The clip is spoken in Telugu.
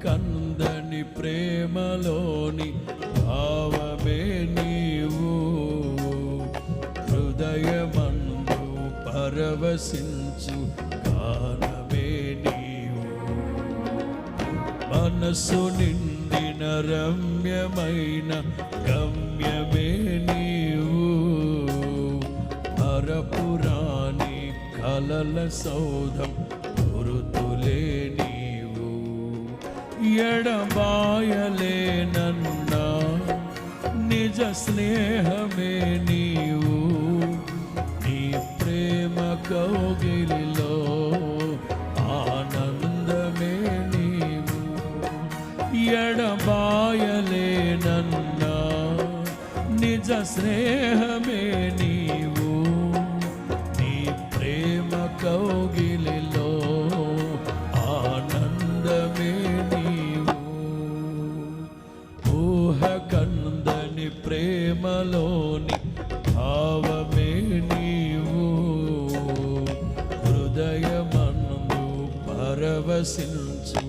కందని ప్రేమలోని భావమే నీవు, హృదయమందు పరవశించు గానమే నీవు. మనసు నిండిన రమ్యమైన గమ్యమే నీవు, పరపురాణి కలల సౌధం గురుతులే నీవు. ఎడబాయలేనన్నా నిజ స్నేహమే నీవు, నీ ప్రేమ కౌగిలిలో ఆనందమే నీవు. ఎడబాయలేనన్నా నిజ స్నేహమే నీవు, నీ ప్రేమ కౌగిలిలో ఆనందమే నీవు. ఊహ కందని ప్రేమలోని భావమే నీవు, హృదయమందు పరవశించు